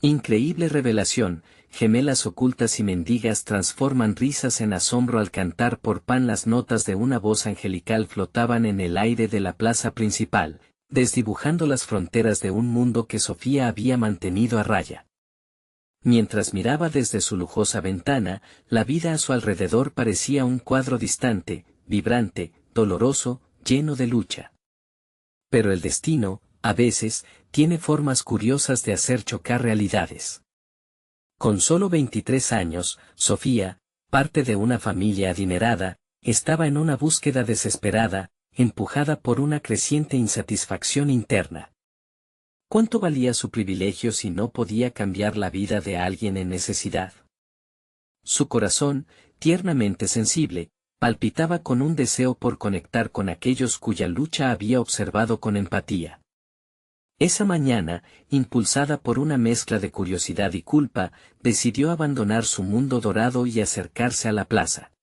Increíble revelación, gemelas ocultas y mendigas transforman risas en asombro al cantar por pan. Las notas de una voz angelical flotaban en el aire de la plaza principal, desdibujando las fronteras de un mundo que Sofía había mantenido a raya. Mientras miraba desde su lujosa ventana, la vida a su alrededor parecía un cuadro distante, vibrante, doloroso, lleno de lucha. Pero el destino, a veces, tiene formas curiosas de hacer chocar realidades. Con solo 23 años, Sofía, parte de una familia adinerada, estaba en una búsqueda desesperada, empujada por una creciente insatisfacción interna. ¿Cuánto valía su privilegio si no podía cambiar la vida de alguien en necesidad? Su corazón, tiernamente sensible, palpitaba con un deseo por conectar con aquellos cuya lucha había observado con empatía. Esa mañana, impulsada por una mezcla de curiosidad y culpa, decidió abandonar su mundo dorado y acercarse a la plaza.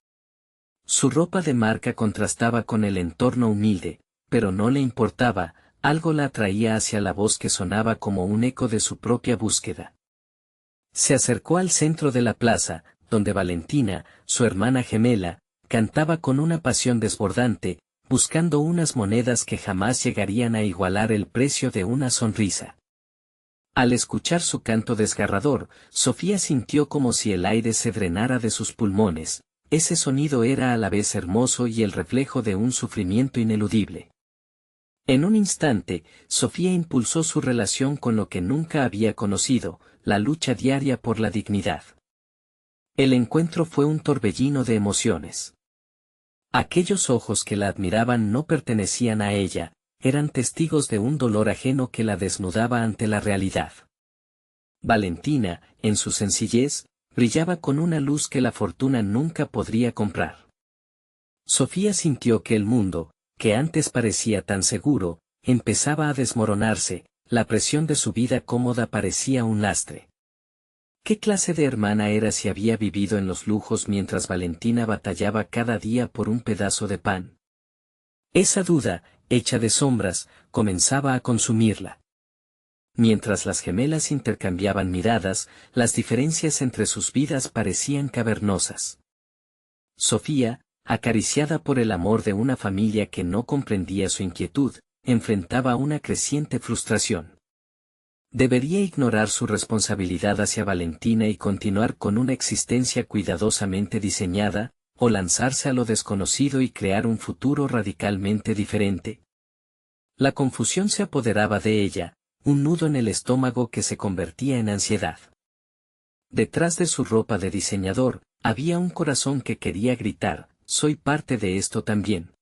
Su ropa de marca contrastaba con el entorno humilde, pero no le importaba, algo la atraía hacia la voz que sonaba como un eco de su propia búsqueda. Se acercó al centro de la plaza, donde Valentina, su hermana gemela, cantaba con una pasión desbordante, buscando unas monedas que jamás llegarían a igualar el precio de una sonrisa. Al escuchar su canto desgarrador, Sofía sintió como si el aire se drenara de sus pulmones. Ese sonido era a la vez hermoso y el reflejo de un sufrimiento ineludible. En un instante, Sofía impulsó su relación con lo que nunca había conocido, la lucha diaria por la dignidad. El encuentro fue un torbellino de emociones. Aquellos ojos que la admiraban no pertenecían a ella, eran testigos de un dolor ajeno que la desnudaba ante la realidad. Valentina, en su sencillez, brillaba con una luz que la fortuna nunca podría comprar. Sofía sintió que el mundo, que antes parecía tan seguro, empezaba a desmoronarse, la presión de su vida cómoda parecía un lastre. ¿Qué clase de hermana era si había vivido en los lujos mientras Valentina batallaba cada día por un pedazo de pan? Esa duda, hecha de sombras, comenzaba a consumirla. Mientras las gemelas intercambiaban miradas, las diferencias entre sus vidas parecían cavernosas. Sofía, acariciada por el amor de una familia que no comprendía su inquietud, enfrentaba una creciente frustración. ¿Debería ignorar su responsabilidad hacia Valentina y continuar con una existencia cuidadosamente diseñada, o lanzarse a lo desconocido y crear un futuro radicalmente diferente? La confusión se apoderaba de ella, un nudo en el estómago que se convertía en ansiedad. Detrás de su ropa de diseñador, había un corazón que quería gritar: soy parte de esto también.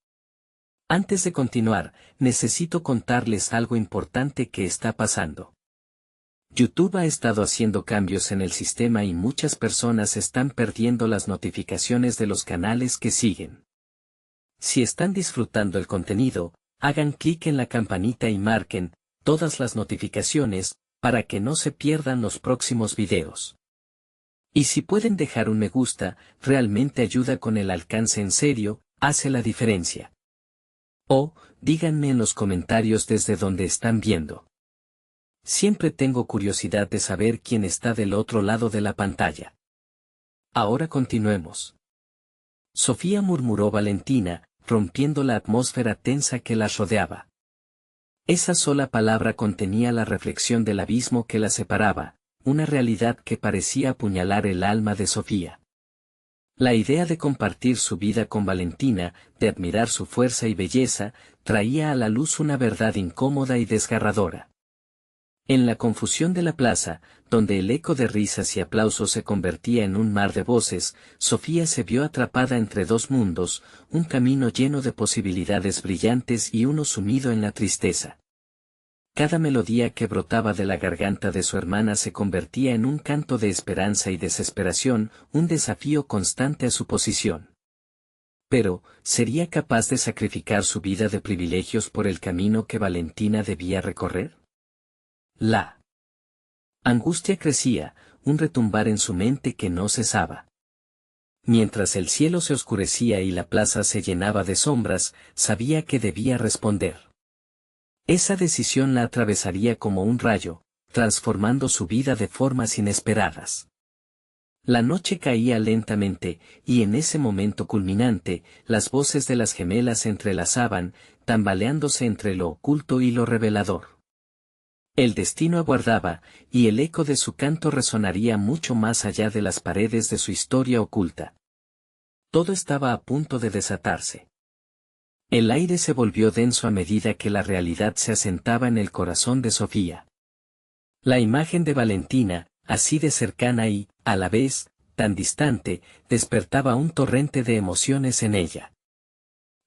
Antes de continuar, necesito contarles algo importante que está pasando. YouTube ha estado haciendo cambios en el sistema y muchas personas están perdiendo las notificaciones de los canales que siguen. Si están disfrutando el contenido, hagan clic en la campanita y marquen todas las notificaciones, para que no se pierdan los próximos videos. Y si pueden dejar un me gusta, realmente ayuda con el alcance en serio, hace la diferencia. O, díganme en los comentarios desde donde están viendo. Siempre tengo curiosidad de saber quién está del otro lado de la pantalla. Ahora continuemos. Sofía, murmuró Valentina, rompiendo la atmósfera tensa que las rodeaba. Esa sola palabra contenía la reflexión del abismo que la separaba, una realidad que parecía apuñalar el alma de Sofía. La idea de compartir su vida con Valentina, de admirar su fuerza y belleza, traía a la luz una verdad incómoda y desgarradora. En la confusión de la plaza, donde el eco de risas y aplausos se convertía en un mar de voces, Sofía se vio atrapada entre dos mundos, un camino lleno de posibilidades brillantes y uno sumido en la tristeza. Cada melodía que brotaba de la garganta de su hermana se convertía en un canto de esperanza y desesperación, un desafío constante a su posición. Pero, ¿sería capaz de sacrificar su vida de privilegios por el camino que Valentina debía recorrer? La angustia crecía, un retumbar en su mente que no cesaba. Mientras el cielo se oscurecía y la plaza se llenaba de sombras, sabía que debía responder. Esa decisión la atravesaría como un rayo, transformando su vida de formas inesperadas. La noche caía lentamente, y en ese momento culminante, las voces de las gemelas se entrelazaban, tambaleándose entre lo oculto y lo revelador. El destino aguardaba, y el eco de su canto resonaría mucho más allá de las paredes de su historia oculta. Todo estaba a punto de desatarse. El aire se volvió denso a medida que la realidad se asentaba en el corazón de Sofía. La imagen de Valentina, así de cercana y, a la vez, tan distante, despertaba un torrente de emociones en ella.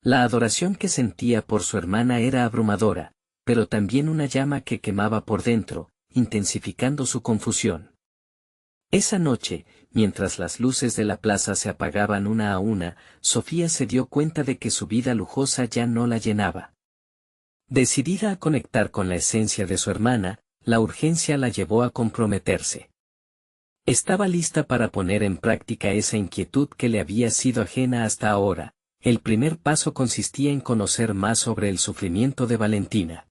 La adoración que sentía por su hermana era abrumadora, pero también una llama que quemaba por dentro, intensificando su confusión. Esa noche, mientras las luces de la plaza se apagaban una a una, Sofía se dio cuenta de que su vida lujosa ya no la llenaba. Decidida a conectar con la esencia de su hermana, la urgencia la llevó a comprometerse. Estaba lista para poner en práctica esa inquietud que le había sido ajena hasta ahora. El primer paso consistía en conocer más sobre el sufrimiento de Valentina.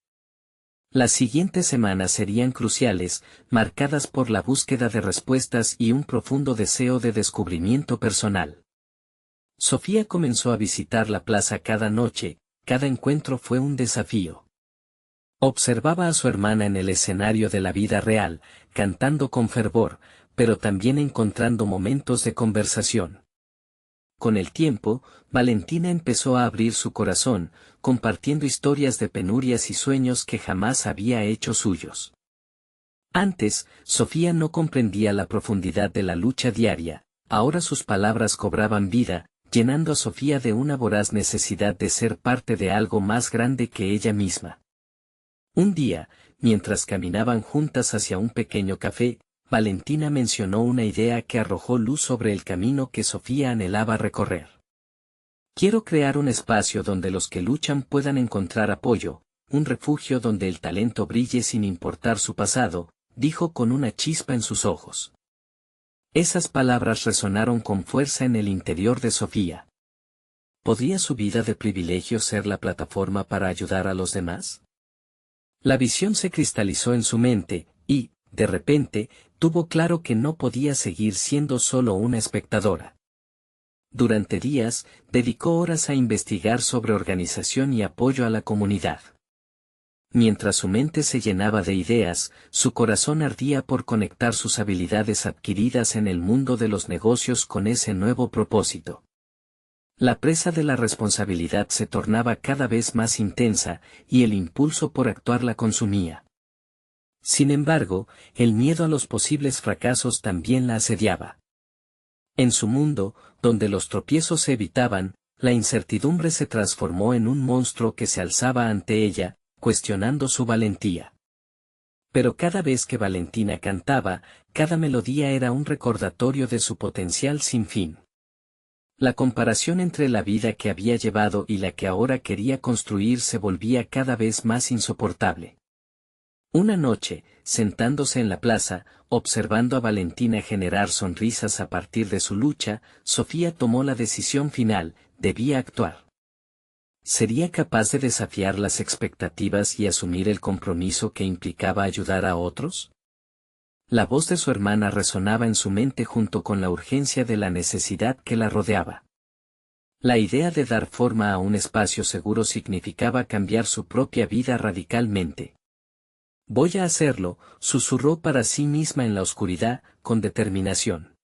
Las siguientes semanas serían cruciales, marcadas por la búsqueda de respuestas y un profundo deseo de descubrimiento personal. Sofía comenzó a visitar la plaza cada noche, cada encuentro fue un desafío. Observaba a su hermana en el escenario de la vida real, cantando con fervor, pero también encontrando momentos de conversación. Con el tiempo, Valentina empezó a abrir su corazón, compartiendo historias de penurias y sueños que jamás había hecho suyos. Antes, Sofía no comprendía la profundidad de la lucha diaria, ahora sus palabras cobraban vida, llenando a Sofía de una voraz necesidad de ser parte de algo más grande que ella misma. Un día, mientras caminaban juntas hacia un pequeño café, Valentina mencionó una idea que arrojó luz sobre el camino que Sofía anhelaba recorrer. Quiero crear un espacio donde los que luchan puedan encontrar apoyo, un refugio donde el talento brille sin importar su pasado, dijo con una chispa en sus ojos. Esas palabras resonaron con fuerza en el interior de Sofía. ¿Podría su vida de privilegio ser la plataforma para ayudar a los demás? La visión se cristalizó en su mente, y, de repente, tuvo claro que no podía seguir siendo solo una espectadora. Durante días, dedicó horas a investigar sobre organización y apoyo a la comunidad. Mientras su mente se llenaba de ideas, su corazón ardía por conectar sus habilidades adquiridas en el mundo de los negocios con ese nuevo propósito. La presa de la responsabilidad se tornaba cada vez más intensa, y el impulso por actuar la consumía. Sin embargo, el miedo a los posibles fracasos también la asediaba. En su mundo, donde los tropiezos se evitaban, la incertidumbre se transformó en un monstruo que se alzaba ante ella, cuestionando su valentía. Pero cada vez que Valentina cantaba, cada melodía era un recordatorio de su potencial sin fin. La comparación entre la vida que había llevado y la que ahora quería construir se volvía cada vez más insoportable. Una noche, sentándose en la plaza, observando a Valentina generar sonrisas a partir de su lucha, Sofía tomó la decisión final: debía actuar. ¿Sería capaz de desafiar las expectativas y asumir el compromiso que implicaba ayudar a otros? La voz de su hermana resonaba en su mente junto con la urgencia de la necesidad que la rodeaba. La idea de dar forma a un espacio seguro significaba cambiar su propia vida radicalmente. Voy a hacerlo, susurró para sí misma en la oscuridad, con determinación.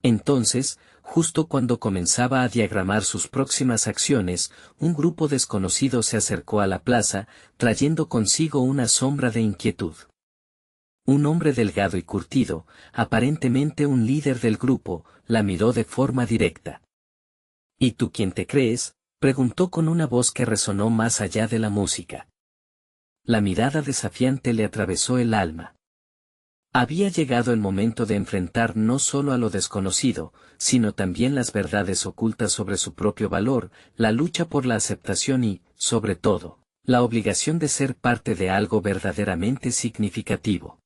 Entonces, justo cuando comenzaba a diagramar sus próximas acciones, un grupo desconocido se acercó a la plaza, trayendo consigo una sombra de inquietud. Un hombre delgado y curtido, aparentemente un líder del grupo, la miró de forma directa. ¿Y tú quién te crees?, preguntó con una voz que resonó más allá de la música. La mirada desafiante le atravesó el alma. Había llegado el momento de enfrentar no solo a lo desconocido, sino también las verdades ocultas sobre su propio valor, la lucha por la aceptación y, sobre todo, la obligación de ser parte de algo verdaderamente significativo.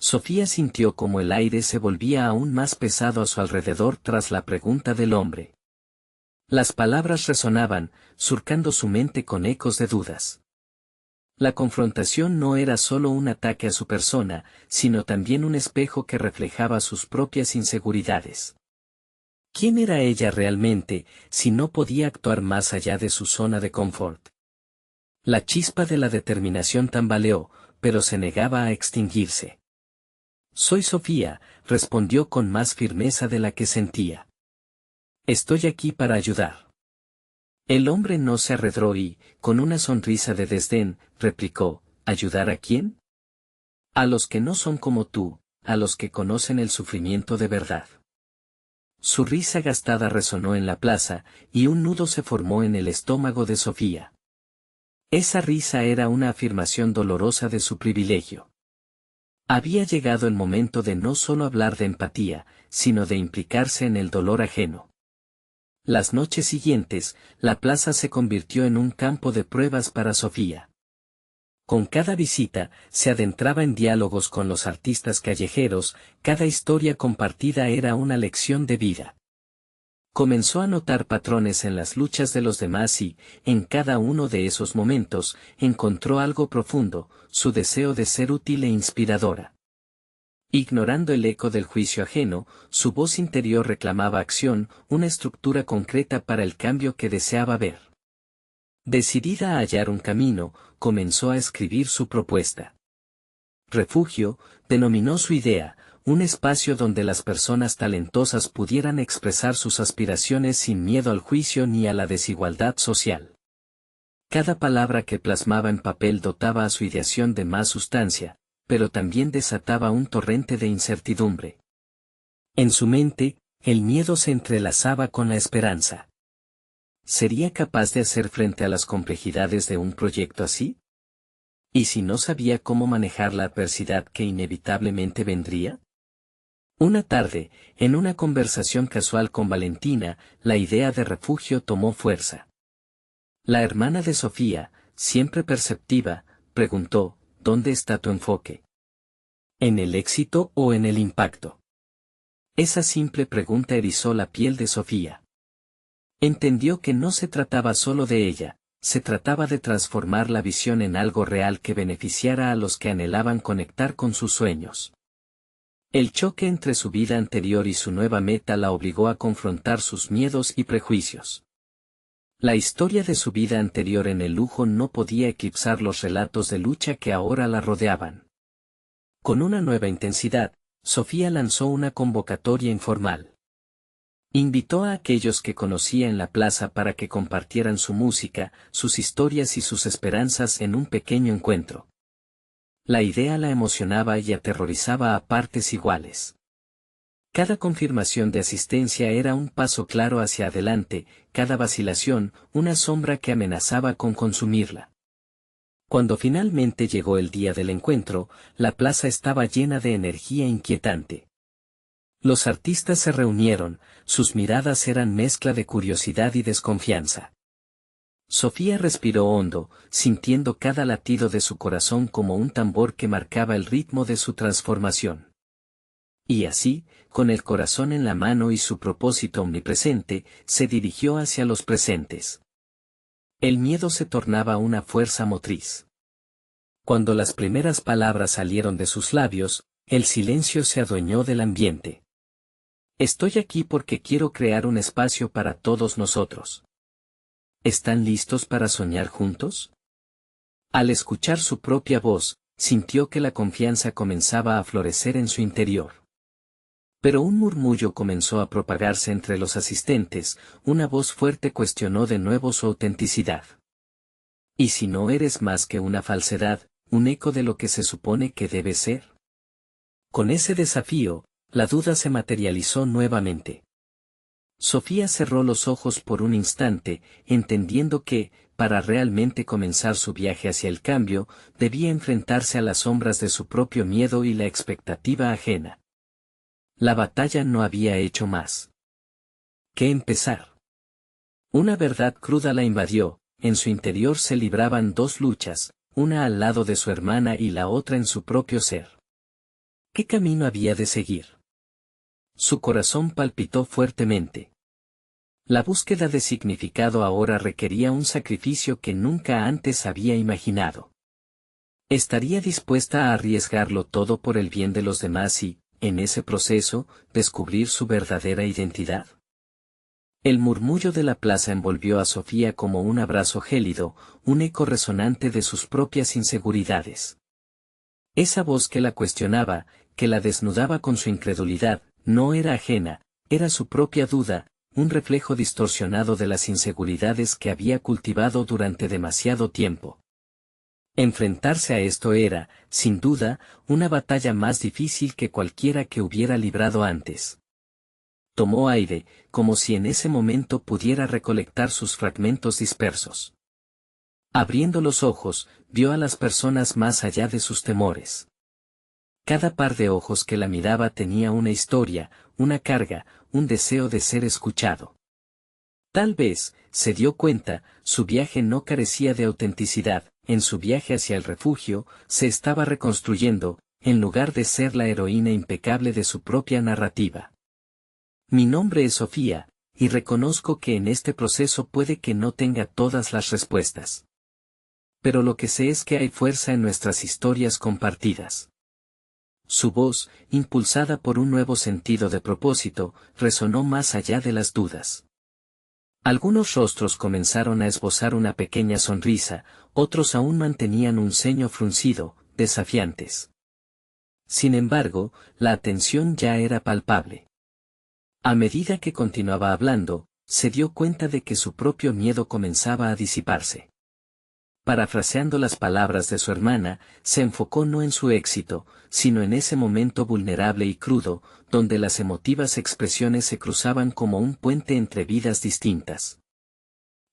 Sofía sintió como el aire se volvía aún más pesado a su alrededor tras la pregunta del hombre. Las palabras resonaban, surcando su mente con ecos de dudas. La confrontación no era solo un ataque a su persona, sino también un espejo que reflejaba sus propias inseguridades. ¿Quién era ella realmente, si no podía actuar más allá de su zona de confort? La chispa de la determinación tambaleó, pero se negaba a extinguirse. Soy Sofía, respondió con más firmeza de la que sentía. Estoy aquí para ayudar. El hombre no se arredró y, con una sonrisa de desdén, replicó, ¿ayudar a quién? A los que no son como tú, a los que conocen el sufrimiento de verdad. Su risa gastada resonó en la plaza, y un nudo se formó en el estómago de Sofía. Esa risa era una afirmación dolorosa de su privilegio. Había llegado el momento de no solo hablar de empatía, sino de implicarse en el dolor ajeno. Las noches siguientes, la plaza se convirtió en un campo de pruebas para Sofía. Con cada visita, se adentraba en diálogos con los artistas callejeros, cada historia compartida era una lección de vida. Comenzó a notar patrones en las luchas de los demás y, en cada uno de esos momentos, encontró algo profundo, su deseo de ser útil e inspiradora. Ignorando el eco del juicio ajeno, su voz interior reclamaba acción, una estructura concreta para el cambio que deseaba ver. Decidida a hallar un camino, comenzó a escribir su propuesta. Refugio, denominó su idea, un espacio donde las personas talentosas pudieran expresar sus aspiraciones sin miedo al juicio ni a la desigualdad social. Cada palabra que plasmaba en papel dotaba a su ideación de más sustancia, pero también desataba un torrente de incertidumbre. En su mente, el miedo se entrelazaba con la esperanza. ¿Sería capaz de hacer frente a las complejidades de un proyecto así? ¿Y si no sabía cómo manejar la adversidad que inevitablemente vendría? Una tarde, en una conversación casual con Valentina, la idea de refugio tomó fuerza. La hermana de Sofía, siempre perceptiva, preguntó, ¿dónde está tu enfoque? ¿En el éxito o en el impacto? Esa simple pregunta erizó la piel de Sofía. Entendió que no se trataba solo de ella, se trataba de transformar la visión en algo real que beneficiara a los que anhelaban conectar con sus sueños. El choque entre su vida anterior y su nueva meta la obligó a confrontar sus miedos y prejuicios. La historia de su vida anterior en el lujo no podía eclipsar los relatos de lucha que ahora la rodeaban. Con una nueva intensidad, Sofía lanzó una convocatoria informal. Invitó a aquellos que conocía en la plaza para que compartieran su música, sus historias y sus esperanzas en un pequeño encuentro. La idea la emocionaba y aterrorizaba a partes iguales. Cada confirmación de asistencia era un paso claro hacia adelante, cada vacilación, una sombra que amenazaba con consumirla. Cuando finalmente llegó el día del encuentro, la plaza estaba llena de energía inquietante. Los artistas se reunieron, sus miradas eran mezcla de curiosidad y desconfianza. Sofía respiró hondo, sintiendo cada latido de su corazón como un tambor que marcaba el ritmo de su transformación. Y así, con el corazón en la mano y su propósito omnipresente, se dirigió hacia los presentes. El miedo se tornaba una fuerza motriz. Cuando las primeras palabras salieron de sus labios, el silencio se adueñó del ambiente. Estoy aquí porque quiero crear un espacio para todos nosotros. ¿Están listos para soñar juntos? Al escuchar su propia voz, sintió que la confianza comenzaba a florecer en su interior. Pero un murmullo comenzó a propagarse entre los asistentes, una voz fuerte cuestionó de nuevo su autenticidad. ¿Y si no eres más que una falsedad, un eco de lo que se supone que debe ser? Con ese desafío, la duda se materializó nuevamente. Sofía cerró los ojos por un instante, entendiendo que, para realmente comenzar su viaje hacia el cambio, debía enfrentarse a las sombras de su propio miedo y la expectativa ajena. La batalla no había hecho más que empezar. Una verdad cruda la invadió, en su interior se libraban dos luchas, una al lado de su hermana y la otra en su propio ser. ¿Qué camino había de seguir? Su corazón palpitó fuertemente. La búsqueda de significado ahora requería un sacrificio que nunca antes había imaginado. ¿Estaría dispuesta a arriesgarlo todo por el bien de los demás y, en ese proceso, descubrir su verdadera identidad? El murmullo de la plaza envolvió a Sofía como un abrazo gélido, un eco resonante de sus propias inseguridades. Esa voz que la cuestionaba, que la desnudaba con su incredulidad, no era ajena, era su propia duda, un reflejo distorsionado de las inseguridades que había cultivado durante demasiado tiempo. Enfrentarse a esto era, sin duda, una batalla más difícil que cualquiera que hubiera librado antes. Tomó aire, como si en ese momento pudiera recolectar sus fragmentos dispersos. Abriendo los ojos, vio a las personas más allá de sus temores. Cada par de ojos que la miraba tenía una historia, una carga, un deseo de ser escuchado. Tal vez, se dio cuenta, su viaje no carecía de autenticidad, en su viaje hacia el refugio, se estaba reconstruyendo, en lugar de ser la heroína impecable de su propia narrativa. Mi nombre es Sofía, y reconozco que en este proceso puede que no tenga todas las respuestas. Pero lo que sé es que hay fuerza en nuestras historias compartidas. Su voz, impulsada por un nuevo sentido de propósito, resonó más allá de las dudas. Algunos rostros comenzaron a esbozar una pequeña sonrisa, otros aún mantenían un ceño fruncido, desafiantes. Sin embargo, la atención ya era palpable. A medida que continuaba hablando, se dio cuenta de que su propio miedo comenzaba a disiparse. Parafraseando las palabras de su hermana, se enfocó no en su éxito, sino en ese momento vulnerable y crudo, donde las emotivas expresiones se cruzaban como un puente entre vidas distintas.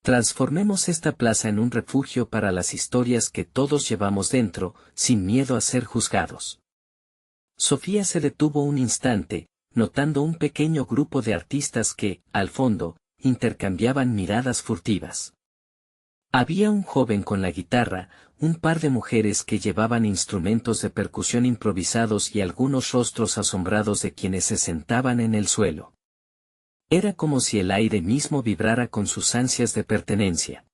Transformemos esta plaza en un refugio para las historias que todos llevamos dentro, sin miedo a ser juzgados. Sofía se detuvo un instante, notando un pequeño grupo de artistas que, al fondo, intercambiaban miradas furtivas. Había un joven con la guitarra, un par de mujeres que llevaban instrumentos de percusión improvisados y algunos rostros asombrados de quienes se sentaban en el suelo. Era como si el aire mismo vibrara con sus ansias de pertenencia.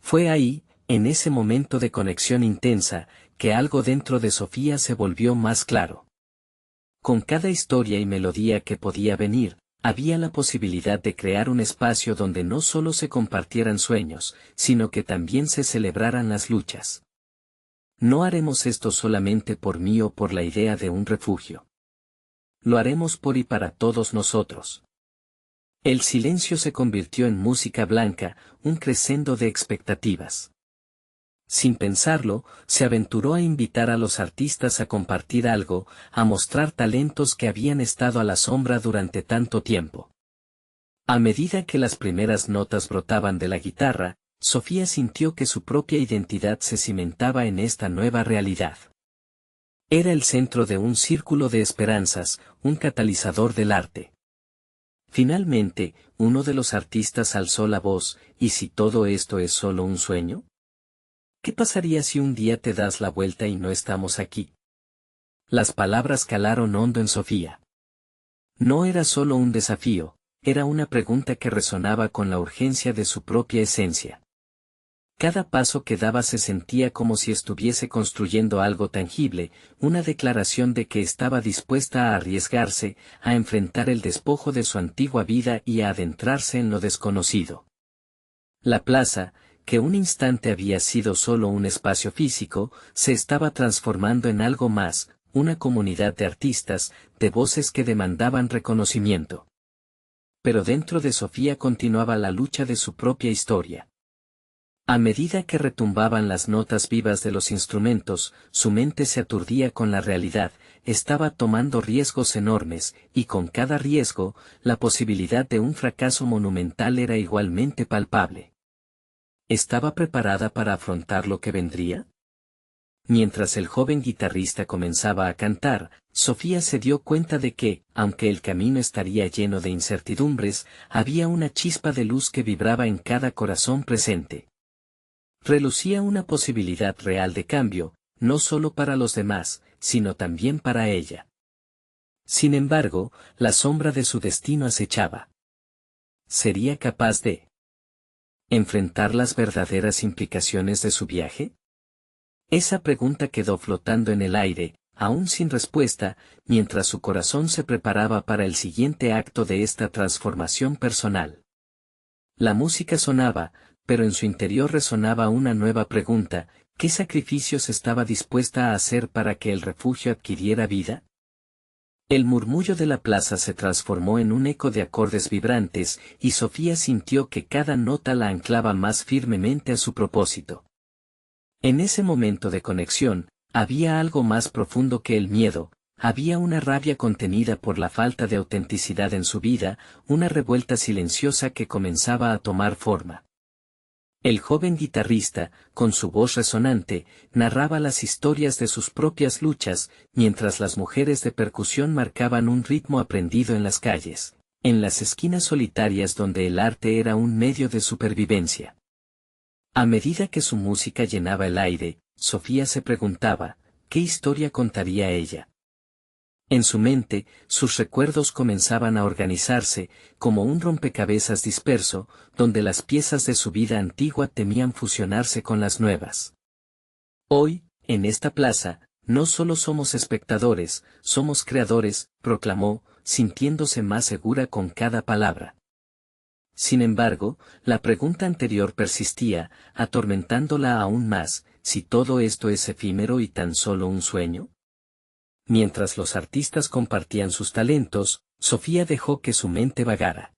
Fue ahí, en ese momento de conexión intensa, que algo dentro de Sofía se volvió más claro. Con cada historia y melodía que podía venir, había la posibilidad de crear un espacio donde no solo se compartieran sueños, sino que también se celebraran las luchas. No haremos esto solamente por mí o por la idea de un refugio. Lo haremos por y para todos nosotros. El silencio se convirtió en música blanca, un crescendo de expectativas. Sin pensarlo, se aventuró a invitar a los artistas a compartir algo, a mostrar talentos que habían estado a la sombra durante tanto tiempo. A medida que las primeras notas brotaban de la guitarra, Sofía sintió que su propia identidad se cimentaba en esta nueva realidad. Era el centro de un círculo de esperanzas, un catalizador del arte. Finalmente, uno de los artistas alzó la voz, ¿y si todo esto es solo un sueño? ¿Qué pasaría si un día te das la vuelta y no estamos aquí? Las palabras calaron hondo en Sofía. No era solo un desafío, era una pregunta que resonaba con la urgencia de su propia esencia. Cada paso que daba se sentía como si estuviese construyendo algo tangible, una declaración de que estaba dispuesta a arriesgarse, a enfrentar el despojo de su antigua vida y a adentrarse en lo desconocido. La plaza, que un instante había sido solo un espacio físico, se estaba transformando en algo más, una comunidad de artistas, de voces que demandaban reconocimiento. Pero dentro de Sofía continuaba la lucha de su propia historia. A medida que retumbaban las notas vivas de los instrumentos, su mente se aturdía con la realidad, estaba tomando riesgos enormes, y con cada riesgo, la posibilidad de un fracaso monumental era igualmente palpable. ¿Estaba preparada para afrontar lo que vendría? Mientras el joven guitarrista comenzaba a cantar, Sofía se dio cuenta de que, aunque el camino estaría lleno de incertidumbres, había una chispa de luz que vibraba en cada corazón presente. Relucía una posibilidad real de cambio, no solo para los demás, sino también para ella. Sin embargo, la sombra de su destino acechaba. ¿Sería capaz de enfrentar las verdaderas implicaciones de su viaje? Esa pregunta quedó flotando en el aire, aún sin respuesta, mientras su corazón se preparaba para el siguiente acto de esta transformación personal. La música sonaba, pero en su interior resonaba una nueva pregunta: ¿qué sacrificios estaba dispuesta a hacer para que el refugio adquiriera vida? El murmullo de la plaza se transformó en un eco de acordes vibrantes, y Sofía sintió que cada nota la anclaba más firmemente a su propósito. En ese momento de conexión, había algo más profundo que el miedo, había una rabia contenida por la falta de autenticidad en su vida, una revuelta silenciosa que comenzaba a tomar forma. El joven guitarrista, con su voz resonante, narraba las historias de sus propias luchas, mientras las mujeres de percusión marcaban un ritmo aprendido en las calles, en las esquinas solitarias donde el arte era un medio de supervivencia. A medida que su música llenaba el aire, Sofía se preguntaba, ¿qué historia contaría ella? En su mente, sus recuerdos comenzaban a organizarse, como un rompecabezas disperso, donde las piezas de su vida antigua temían fusionarse con las nuevas. Hoy, en esta plaza, no solo somos espectadores, somos creadores, proclamó, sintiéndose más segura con cada palabra. Sin embargo, la pregunta anterior persistía, atormentándola aún más: ¿si todo esto es efímero y tan solo un sueño? Mientras los artistas compartían sus talentos, Sofía dejó que su mente vagara.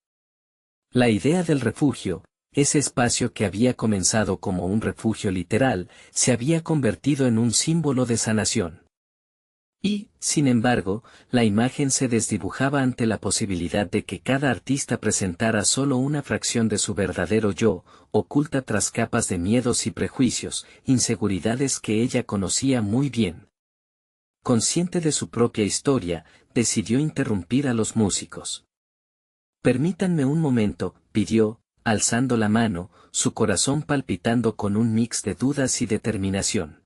La idea del refugio, ese espacio que había comenzado como un refugio literal, se había convertido en un símbolo de sanación. Y, sin embargo, la imagen se desdibujaba ante la posibilidad de que cada artista presentara solo una fracción de su verdadero yo, oculta tras capas de miedos y prejuicios, inseguridades que ella conocía muy bien. Consciente de su propia historia, decidió interrumpir a los músicos. «Permítanme un momento», pidió, alzando la mano, su corazón palpitando con un mix de dudas y determinación.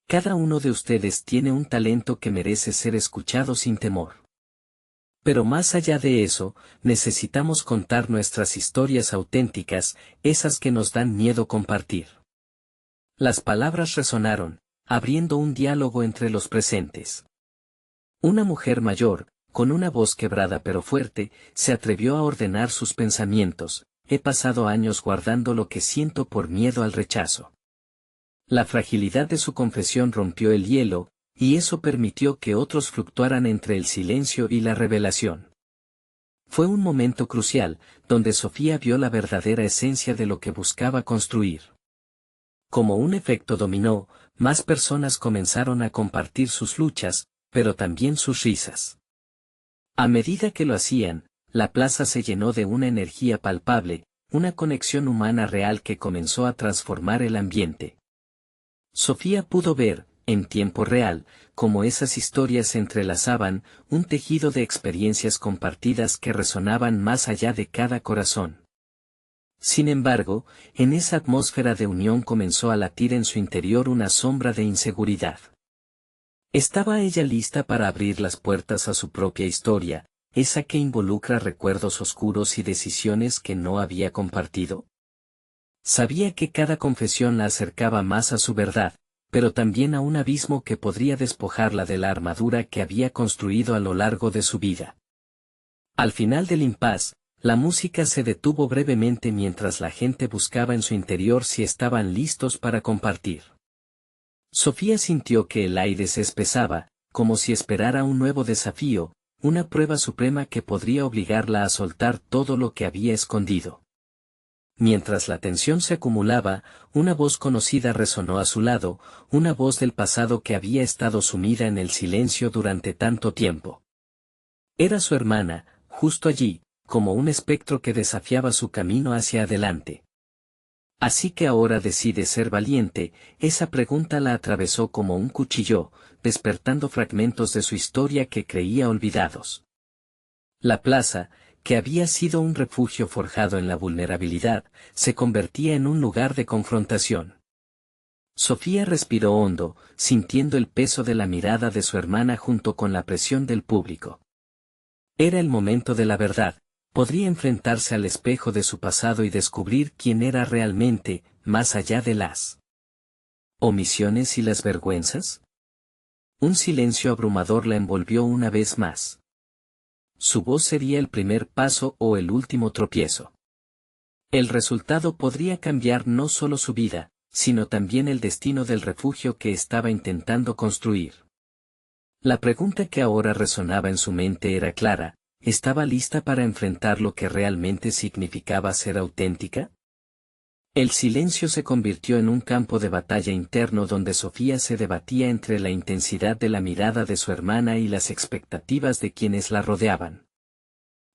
Cada uno de ustedes tiene un talento que merece ser escuchado sin temor. Pero más allá de eso, necesitamos contar nuestras historias auténticas, esas que nos dan miedo compartir. Las palabras resonaron, abriendo un diálogo entre los presentes. Una mujer mayor, con una voz quebrada pero fuerte, se atrevió a ordenar sus pensamientos: «He pasado años guardando lo que siento por miedo al rechazo». La fragilidad de su confesión rompió el hielo, y eso permitió que otros fluctuaran entre el silencio y la revelación. Fue un momento crucial, donde Sofía vio la verdadera esencia de lo que buscaba construir. Como un efecto dominó, más personas comenzaron a compartir sus luchas, pero también sus risas. A medida que lo hacían, la plaza se llenó de una energía palpable, una conexión humana real que comenzó a transformar el ambiente. Sofía pudo ver, en tiempo real, cómo esas historias se entrelazaban, un tejido de experiencias compartidas que resonaban más allá de cada corazón. Sin embargo, en esa atmósfera de unión comenzó a latir en su interior una sombra de inseguridad. ¿Estaba ella lista para abrir las puertas a su propia historia, esa que involucra recuerdos oscuros y decisiones que no había compartido? Sabía que cada confesión la acercaba más a su verdad, pero también a un abismo que podría despojarla de la armadura que había construido a lo largo de su vida. Al final del impas, la música se detuvo brevemente mientras la gente buscaba en su interior si estaban listos para compartir. Sofía sintió que el aire se espesaba, como si esperara un nuevo desafío, una prueba suprema que podría obligarla a soltar todo lo que había escondido. Mientras la tensión se acumulaba, una voz conocida resonó a su lado, una voz del pasado que había estado sumida en el silencio durante tanto tiempo. Era su hermana, justo allí, como un espectro que desafiaba su camino hacia adelante. Así que ahora decide ser valiente. Esa pregunta la atravesó como un cuchillo, despertando fragmentos de su historia que creía olvidados. La plaza, que había sido un refugio forjado en la vulnerabilidad, se convertía en un lugar de confrontación. Sofía respiró hondo, sintiendo el peso de la mirada de su hermana junto con la presión del público. Era el momento de la verdad. Podría enfrentarse al espejo de su pasado y descubrir quién era realmente, más allá de las ¿Omisiones y las vergüenzas? Un silencio abrumador la envolvió una vez más. Su voz sería el primer paso o el último tropiezo. El resultado podría cambiar no solo su vida, sino también el destino del refugio que estaba intentando construir. La pregunta que ahora resonaba en su mente era clara: ¿estaba lista para enfrentar lo que realmente significaba ser auténtica? El silencio se convirtió en un campo de batalla interno donde Sofía se debatía entre la intensidad de la mirada de su hermana y las expectativas de quienes la rodeaban.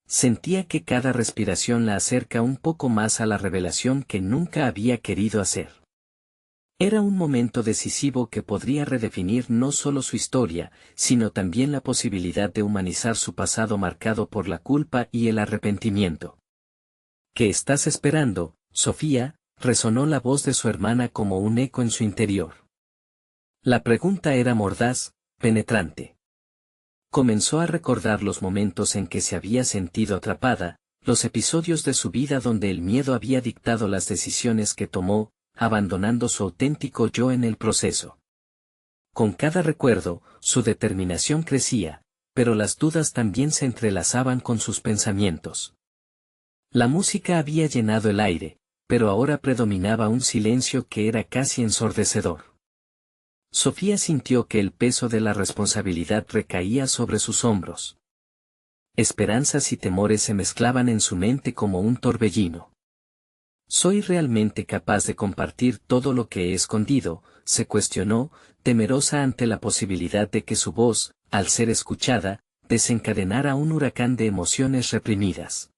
Sentía que cada respiración la acerca un poco más a la revelación que nunca había querido hacer. Era un momento decisivo que podría redefinir no solo su historia, sino también la posibilidad de humanizar su pasado marcado por la culpa y el arrepentimiento. ¿Qué estás esperando, Sofía?, resonó la voz de su hermana como un eco en su interior. La pregunta era mordaz, penetrante. Comenzó a recordar los momentos en que se había sentido atrapada, los episodios de su vida donde el miedo había dictado las decisiones que tomó, abandonando su auténtico yo en el proceso. Con cada recuerdo, su determinación crecía, pero las dudas también se entrelazaban con sus pensamientos. La música había llenado el aire, pero ahora predominaba un silencio que era casi ensordecedor. Sofía sintió que el peso de la responsabilidad recaía sobre sus hombros. Esperanzas y temores se mezclaban en su mente como un torbellino. ¿Soy realmente capaz de compartir todo lo que he escondido?, se cuestionó, temerosa ante la posibilidad de que su voz, al ser escuchada, desencadenara un huracán de emociones reprimidas.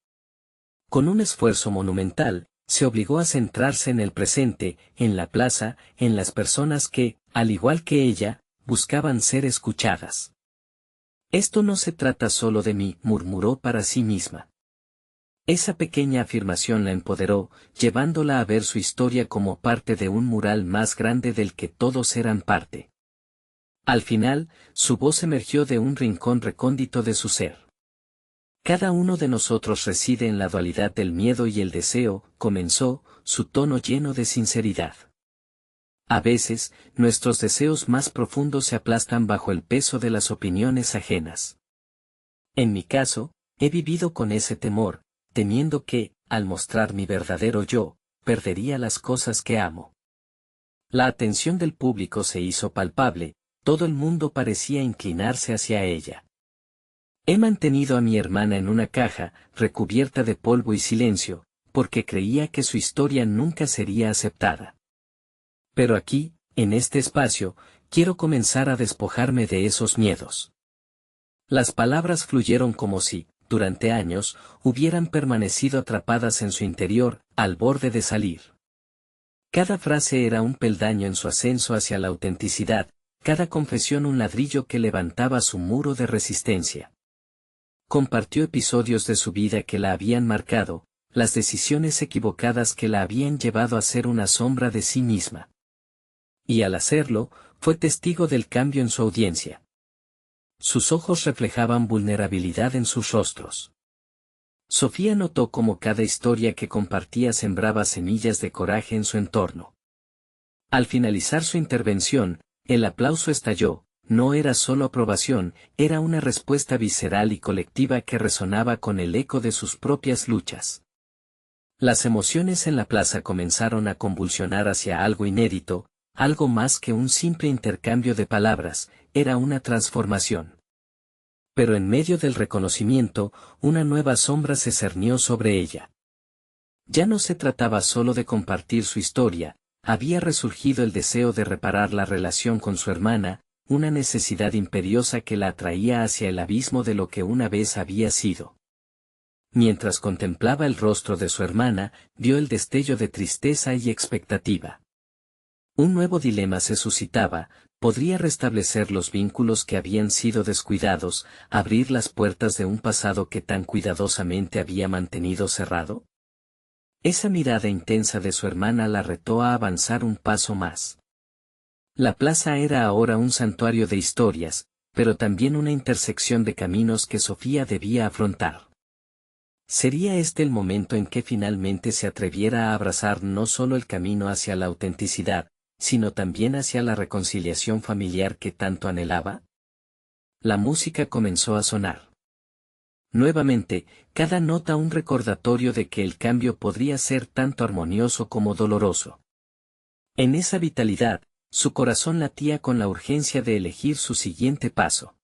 Con un esfuerzo monumental, se obligó a centrarse en el presente, en la plaza, en las personas que, al igual que ella, buscaban ser escuchadas. «Esto no se trata solo de mí», murmuró para sí misma. Esa pequeña afirmación la empoderó, llevándola a ver su historia como parte de un mural más grande del que todos eran parte. Al final, su voz emergió de un rincón recóndito de su ser. «Cada uno de nosotros reside en la dualidad del miedo y el deseo», comenzó, su tono lleno de sinceridad. A veces, nuestros deseos más profundos se aplastan bajo el peso de las opiniones ajenas. En mi caso, he vivido con ese temor, temiendo que, al mostrar mi verdadero yo, perdería las cosas que amo. La atención del público se hizo palpable, todo el mundo parecía inclinarse hacia ella. He mantenido a mi hermana en una caja, recubierta de polvo y silencio, porque creía que su historia nunca sería aceptada. Pero aquí, en este espacio, quiero comenzar a despojarme de esos miedos. Las palabras fluyeron como si, durante años, hubieran permanecido atrapadas en su interior, al borde de salir. Cada frase era un peldaño en su ascenso hacia la autenticidad, cada confesión un ladrillo que levantaba su muro de resistencia. Compartió episodios de su vida que la habían marcado, las decisiones equivocadas que la habían llevado a ser una sombra de sí misma. Y al hacerlo, fue testigo del cambio en su audiencia. Sus ojos reflejaban vulnerabilidad en sus rostros. Sofía notó cómo cada historia que compartía sembraba semillas de coraje en su entorno. Al finalizar su intervención, el aplauso estalló. No era solo aprobación, era una respuesta visceral y colectiva que resonaba con el eco de sus propias luchas. Las emociones en la plaza comenzaron a convulsionar hacia algo inédito, algo más que un simple intercambio de palabras, era una transformación. Pero en medio del reconocimiento, una nueva sombra se cernió sobre ella. Ya no se trataba solo de compartir su historia, había resurgido el deseo de reparar la relación con su hermana, una necesidad imperiosa que la atraía hacia el abismo de lo que una vez había sido. Mientras contemplaba el rostro de su hermana, vio el destello de tristeza y expectativa. Un nuevo dilema se suscitaba: ¿podría restablecer los vínculos que habían sido descuidados, abrir las puertas de un pasado que tan cuidadosamente había mantenido cerrado? Esa mirada intensa de su hermana la retó a avanzar un paso más. La plaza era ahora un santuario de historias, pero también una intersección de caminos que Sofía debía afrontar. ¿Sería este el momento en que finalmente se atreviera a abrazar no solo el camino hacia la autenticidad, sino también hacia la reconciliación familiar que tanto anhelaba? La música comenzó a sonar. Nuevamente, cada nota un recordatorio de que el cambio podría ser tanto armonioso como doloroso. En esa vitalidad, su corazón latía con la urgencia de elegir su siguiente paso.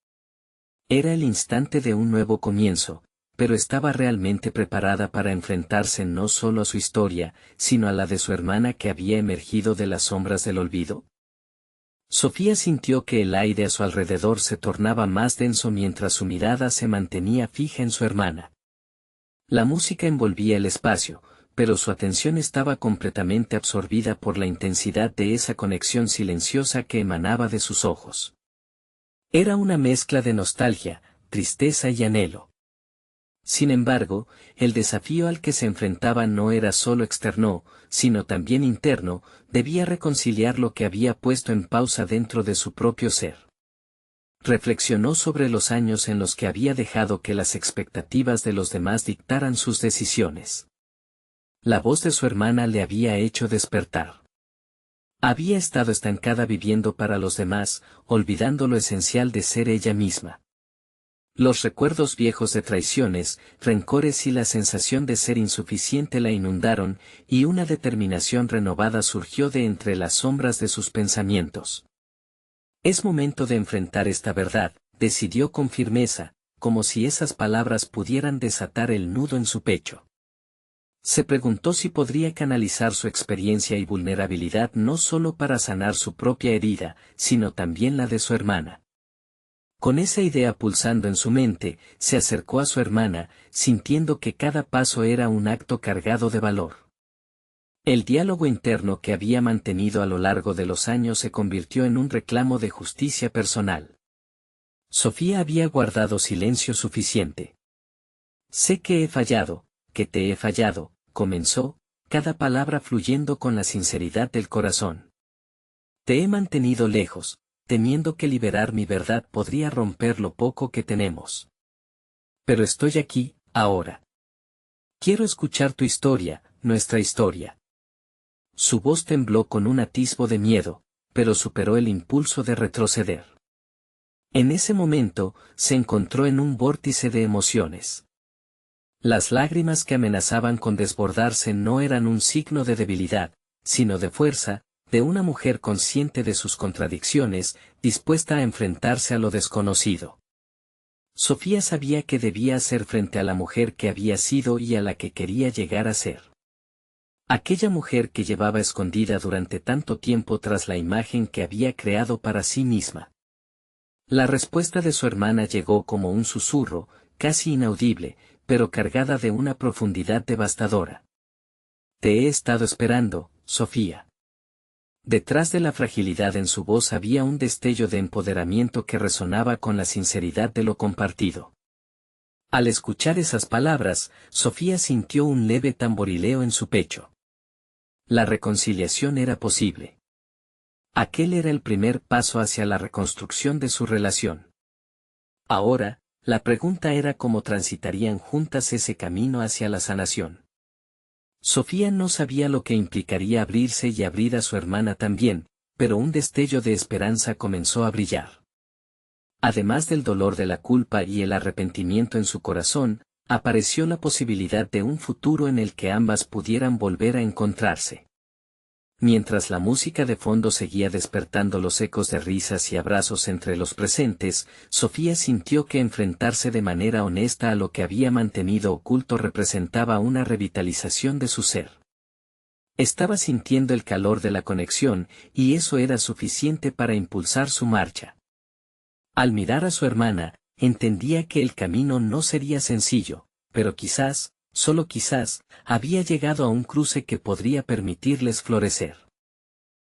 Era el instante de un nuevo comienzo, pero estaba realmente preparada para enfrentarse no solo a su historia, sino a la de su hermana que había emergido de las sombras del olvido. Sofía sintió que el aire a su alrededor se tornaba más denso mientras su mirada se mantenía fija en su hermana. La música envolvía el espacio, pero su atención estaba completamente absorbida por la intensidad de esa conexión silenciosa que emanaba de sus ojos. Era una mezcla de nostalgia, tristeza y anhelo. Sin embargo, el desafío al que se enfrentaba no era solo externo, sino también interno, debía reconciliar lo que había puesto en pausa dentro de su propio ser. Reflexionó sobre los años en los que había dejado que las expectativas de los demás dictaran sus decisiones. La voz de su hermana le había hecho despertar. Había estado estancada viviendo para los demás, olvidando lo esencial de ser ella misma. Los recuerdos viejos de traiciones, rencores y la sensación de ser insuficiente la inundaron, y una determinación renovada surgió de entre las sombras de sus pensamientos. Es momento de enfrentar esta verdad, decidió con firmeza, como si esas palabras pudieran desatar el nudo en su pecho. Se preguntó si podría canalizar su experiencia y vulnerabilidad no solo para sanar su propia herida, sino también la de su hermana. Con esa idea pulsando en su mente, se acercó a su hermana, sintiendo que cada paso era un acto cargado de valor. El diálogo interno que había mantenido a lo largo de los años se convirtió en un reclamo de justicia personal. Sofía había guardado silencio suficiente. Sé que he fallado, que te he fallado, comenzó, cada palabra fluyendo con la sinceridad del corazón. Te he mantenido lejos, temiendo que liberar mi verdad podría romper lo poco que tenemos. Pero estoy aquí, ahora. Quiero escuchar tu historia, nuestra historia. Su voz tembló con un atisbo de miedo, pero superó el impulso de retroceder. En ese momento, se encontró en un vórtice de emociones. Las lágrimas que amenazaban con desbordarse no eran un signo de debilidad, sino de fuerza, de una mujer consciente de sus contradicciones, dispuesta a enfrentarse a lo desconocido. Sofía sabía que debía hacer frente a la mujer que había sido y a la que quería llegar a ser. Aquella mujer que llevaba escondida durante tanto tiempo tras la imagen que había creado para sí misma. La respuesta de su hermana llegó como un susurro, casi inaudible, pero cargada de una profundidad devastadora. Te he estado esperando, Sofía. Detrás de la fragilidad en su voz había un destello de empoderamiento que resonaba con la sinceridad de lo compartido. Al escuchar esas palabras, Sofía sintió un leve tamborileo en su pecho. La reconciliación era posible. Aquel era el primer paso hacia la reconstrucción de su relación. Ahora, la pregunta era cómo transitarían juntas ese camino hacia la sanación. Sofía no sabía lo que implicaría abrirse y abrir a su hermana también, pero un destello de esperanza comenzó a brillar. Además del dolor de la culpa y el arrepentimiento en su corazón, apareció la posibilidad de un futuro en el que ambas pudieran volver a encontrarse. Mientras la música de fondo seguía despertando los ecos de risas y abrazos entre los presentes, Sofía sintió que enfrentarse de manera honesta a lo que había mantenido oculto representaba una revitalización de su ser. Estaba sintiendo el calor de la conexión, y eso era suficiente para impulsar su marcha. Al mirar a su hermana, entendía que el camino no sería sencillo, pero quizás, solo quizás, había llegado a un cruce que podría permitirles florecer.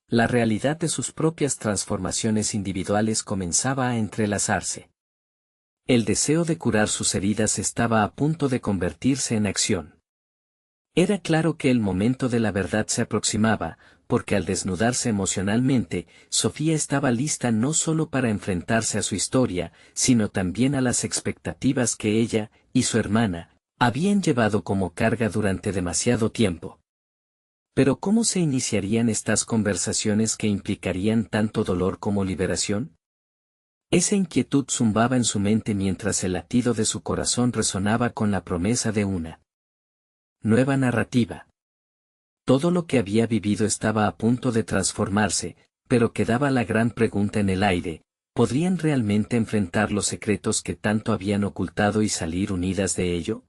La realidad de sus propias transformaciones individuales comenzaba a entrelazarse. El deseo de curar sus heridas estaba a punto de convertirse en acción. Era claro que el momento de la verdad se aproximaba, porque al desnudarse emocionalmente, Sofía estaba lista no solo para enfrentarse a su historia, sino también a las expectativas que ella, y su hermana, habían llevado como carga durante demasiado tiempo. Pero ¿cómo se iniciarían estas conversaciones que implicarían tanto dolor como liberación? Esa inquietud zumbaba en su mente mientras el latido de su corazón resonaba con la promesa de una nueva narrativa. Todo lo que había vivido estaba a punto de transformarse, pero quedaba la gran pregunta en el aire: ¿podrían realmente enfrentar los secretos que tanto habían ocultado y salir unidas de ello?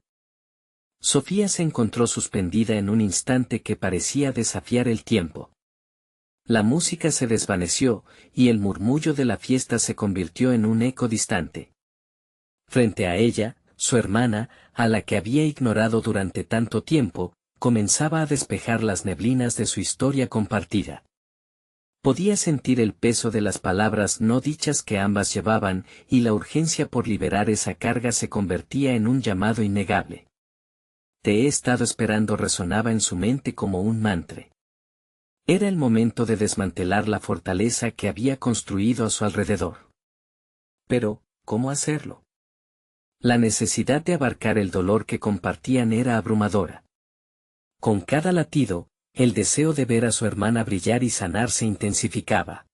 Sofía se encontró suspendida en un instante que parecía desafiar el tiempo. La música se desvaneció, y el murmullo de la fiesta se convirtió en un eco distante. Frente a ella, su hermana, a la que había ignorado durante tanto tiempo, comenzaba a despejar las neblinas de su historia compartida. Podía sentir el peso de las palabras no dichas que ambas llevaban, y la urgencia por liberar esa carga se convertía en un llamado innegable. Te he estado esperando resonaba en su mente como un mantra. Era el momento de desmantelar la fortaleza que había construido a su alrededor. Pero, ¿cómo hacerlo? La necesidad de abarcar el dolor que compartían era abrumadora. Con cada latido, el deseo de ver a su hermana brillar y sanar se intensificaba.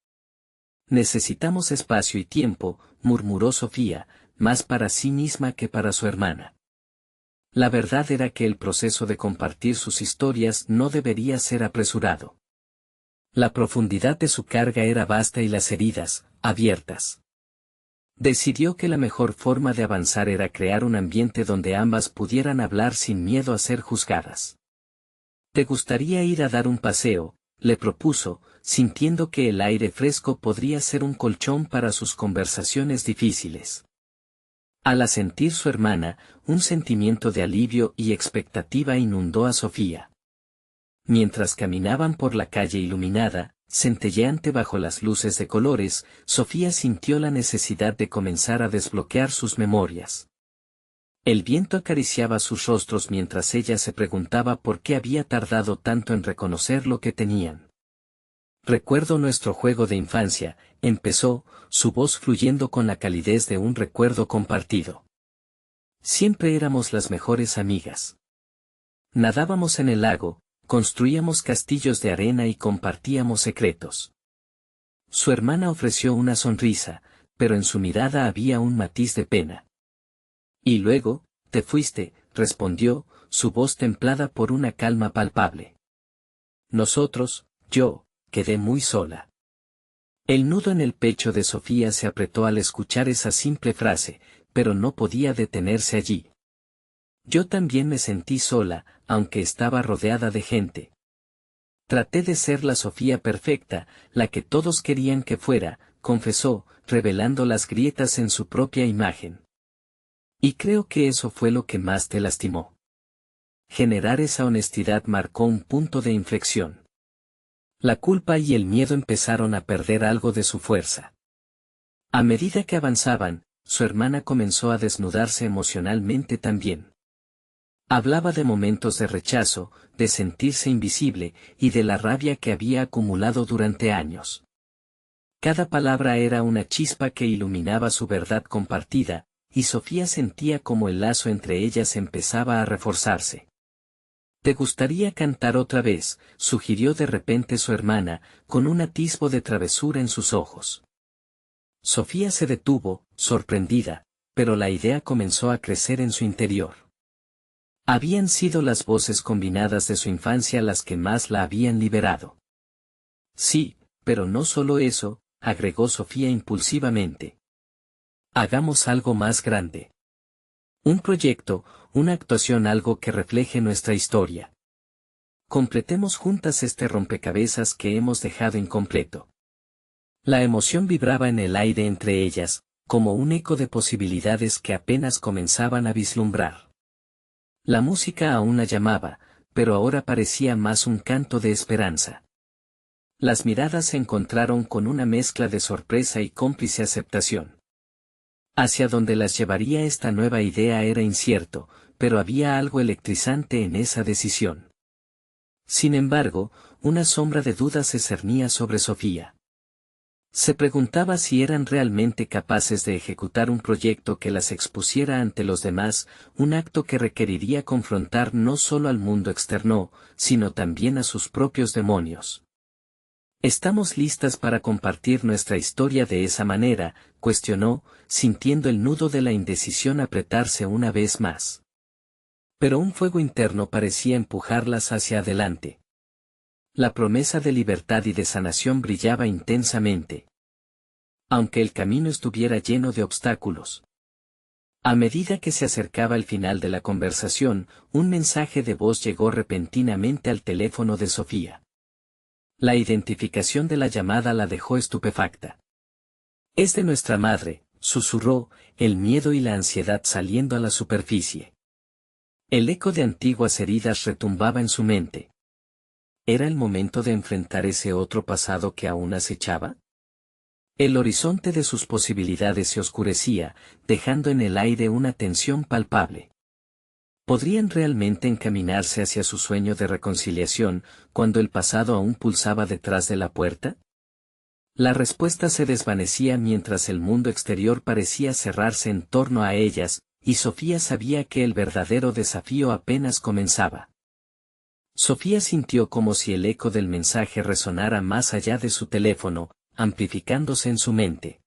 Necesitamos espacio y tiempo, murmuró Sofía, más para sí misma que para su hermana. La verdad era que el proceso de compartir sus historias no debería ser apresurado. La profundidad de su carga era vasta y las heridas, abiertas. Decidió que la mejor forma de avanzar era crear un ambiente donde ambas pudieran hablar sin miedo a ser juzgadas. ¿Te gustaría ir a dar un paseo?, le propuso, sintiendo que el aire fresco podría ser un colchón para sus conversaciones difíciles. Al asentir su hermana, un sentimiento de alivio y expectativa inundó a Sofía. Mientras caminaban por la calle iluminada, centelleante bajo las luces de colores, Sofía sintió la necesidad de comenzar a desbloquear sus memorias. El viento acariciaba sus rostros mientras ella se preguntaba por qué había tardado tanto en reconocer lo que tenían. Recuerdo nuestro juego de infancia, empezó, su voz fluyendo con la calidez de un recuerdo compartido. Siempre éramos las mejores amigas. Nadábamos en el lago, construíamos castillos de arena y compartíamos secretos. Su hermana ofreció una sonrisa, pero en su mirada había un matiz de pena. Y luego, te fuiste, respondió, su voz templada por una calma palpable. Nosotros, yo, quedé muy sola. El nudo en el pecho de Sofía se apretó al escuchar esa simple frase, pero no podía detenerse allí. Yo también me sentí sola, aunque estaba rodeada de gente. Traté de ser la Sofía perfecta, la que todos querían que fuera, confesó, revelando las grietas en su propia imagen. Y creo que eso fue lo que más te lastimó. Generar esa honestidad marcó un punto de inflexión. La culpa y el miedo empezaron a perder algo de su fuerza. A medida que avanzaban, su hermana comenzó a desnudarse emocionalmente también. Hablaba de momentos de rechazo, de sentirse invisible, y de la rabia que había acumulado durante años. Cada palabra era una chispa que iluminaba su verdad compartida, y Sofía sentía como el lazo entre ellas empezaba a reforzarse. ¿Te gustaría cantar otra vez?, sugirió de repente su hermana, con un atisbo de travesura en sus ojos. Sofía se detuvo, sorprendida, pero la idea comenzó a crecer en su interior. Habían sido las voces combinadas de su infancia las que más la habían liberado. Sí, pero no solo eso, agregó Sofía impulsivamente. Hagamos algo más grande. Un proyecto, una actuación, algo que refleje nuestra historia. Completemos juntas este rompecabezas que hemos dejado incompleto. La emoción vibraba en el aire entre ellas, como un eco de posibilidades que apenas comenzaban a vislumbrar. La música aún la llamaba, pero ahora parecía más un canto de esperanza. Las miradas se encontraron con una mezcla de sorpresa y cómplice aceptación. Hacia donde las llevaría esta nueva idea era incierto, pero había algo electrizante en esa decisión. Sin embargo, una sombra de duda se cernía sobre Sofía. Se preguntaba si eran realmente capaces de ejecutar un proyecto que las expusiera ante los demás, un acto que requeriría confrontar no solo al mundo externo, sino también a sus propios demonios. ¿Estamos listas para compartir nuestra historia de esa manera?, cuestionó, sintiendo el nudo de la indecisión apretarse una vez más. Pero un fuego interno parecía empujarlas hacia adelante. La promesa de libertad y de sanación brillaba intensamente. Aunque el camino estuviera lleno de obstáculos. A medida que se acercaba el final de la conversación, un mensaje de voz llegó repentinamente al teléfono de Sofía. La identificación de la llamada la dejó estupefacta. «Es de nuestra madre», susurró, el miedo y la ansiedad saliendo a la superficie. El eco de antiguas heridas retumbaba en su mente. ¿Era el momento de enfrentar ese otro pasado que aún acechaba? El horizonte de sus posibilidades se oscurecía, dejando en el aire una tensión palpable. ¿Podrían realmente encaminarse hacia su sueño de reconciliación, cuando el pasado aún pulsaba detrás de la puerta? La respuesta se desvanecía mientras el mundo exterior parecía cerrarse en torno a ellas, y Sofía sabía que el verdadero desafío apenas comenzaba. Sofía sintió como si el eco del mensaje resonara más allá de su teléfono, amplificándose en su mente.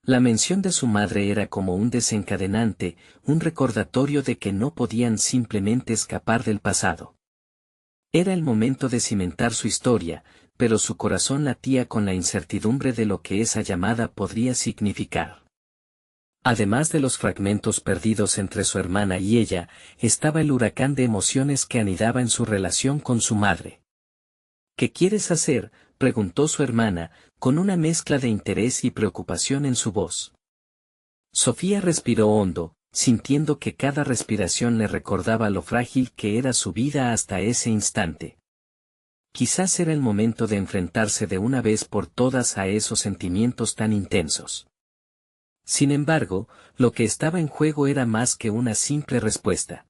La mención de su madre era como un desencadenante, un recordatorio de que no podían simplemente escapar del pasado. Era el momento de cimentar su historia, pero su corazón latía con la incertidumbre de lo que esa llamada podría significar. Además de los fragmentos perdidos entre su hermana y ella, estaba el huracán de emociones que anidaba en su relación con su madre. «¿Qué quieres hacer?», preguntó su hermana, con una mezcla de interés y preocupación en su voz. Sofía respiró hondo, sintiendo que cada respiración le recordaba lo frágil que era su vida hasta ese instante. Quizás era el momento de enfrentarse de una vez por todas a esos sentimientos tan intensos. Sin embargo, lo que estaba en juego era más que una simple respuesta.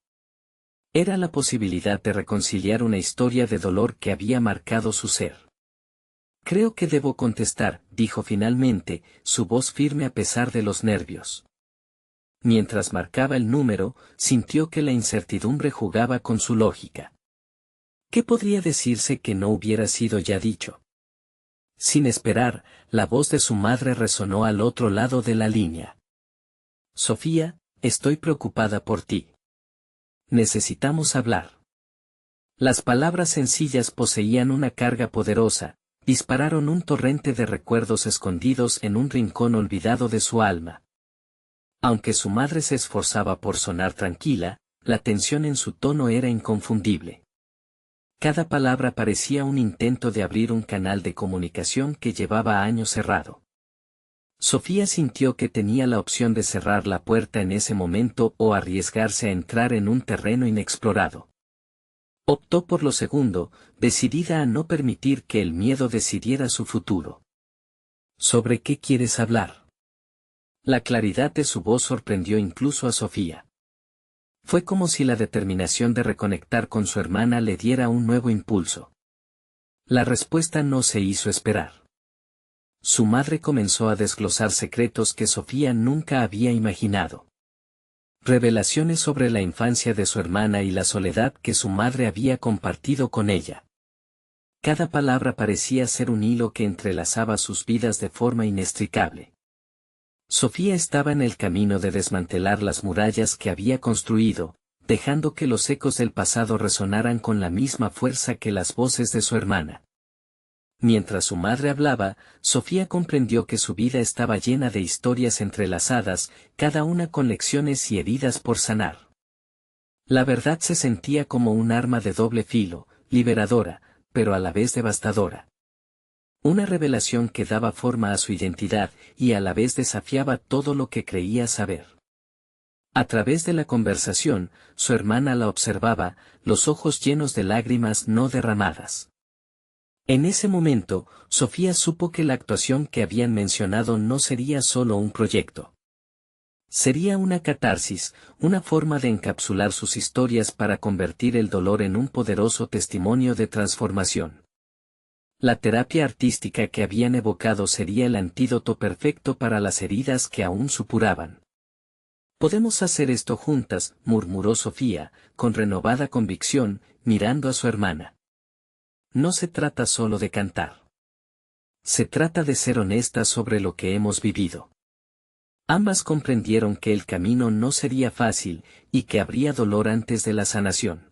Era la posibilidad de reconciliar una historia de dolor que había marcado su ser. «Creo que debo contestar», dijo finalmente, su voz firme a pesar de los nervios. Mientras marcaba el número, sintió que la incertidumbre jugaba con su lógica. ¿Qué podría decirse que no hubiera sido ya dicho? Sin esperar, la voz de su madre resonó al otro lado de la línea. «Sofía, estoy preocupada por ti. Necesitamos hablar». Las palabras sencillas poseían una carga poderosa, dispararon un torrente de recuerdos escondidos en un rincón olvidado de su alma. Aunque su madre se esforzaba por sonar tranquila, la tensión en su tono era inconfundible. Cada palabra parecía un intento de abrir un canal de comunicación que llevaba años cerrado. Sofía sintió que tenía la opción de cerrar la puerta en ese momento o arriesgarse a entrar en un terreno inexplorado. Optó por lo segundo, decidida a no permitir que el miedo decidiera su futuro. «¿Sobre qué quieres hablar?». La claridad de su voz sorprendió incluso a Sofía. Fue como si la determinación de reconectar con su hermana le diera un nuevo impulso. La respuesta no se hizo esperar. Su madre comenzó a desglosar secretos que Sofía nunca había imaginado. Revelaciones sobre la infancia de su hermana y la soledad que su madre había compartido con ella. Cada palabra parecía ser un hilo que entrelazaba sus vidas de forma inextricable. Sofía estaba en el camino de desmantelar las murallas que había construido, dejando que los ecos del pasado resonaran con la misma fuerza que las voces de su hermana. Mientras su madre hablaba, Sofía comprendió que su vida estaba llena de historias entrelazadas, cada una con lecciones y heridas por sanar. La verdad se sentía como un arma de doble filo, liberadora, pero a la vez devastadora. Una revelación que daba forma a su identidad y a la vez desafiaba todo lo que creía saber. A través de la conversación, su hermana la observaba, los ojos llenos de lágrimas no derramadas. En ese momento, Sofía supo que la actuación que habían mencionado no sería solo un proyecto. Sería una catarsis, una forma de encapsular sus historias para convertir el dolor en un poderoso testimonio de transformación. La terapia artística que habían evocado sería el antídoto perfecto para las heridas que aún supuraban. «Podemos hacer esto juntas», murmuró Sofía, con renovada convicción, mirando a su hermana. «No se trata solo de cantar. Se trata de ser honestas sobre lo que hemos vivido». Ambas comprendieron que el camino no sería fácil, y que habría dolor antes de la sanación.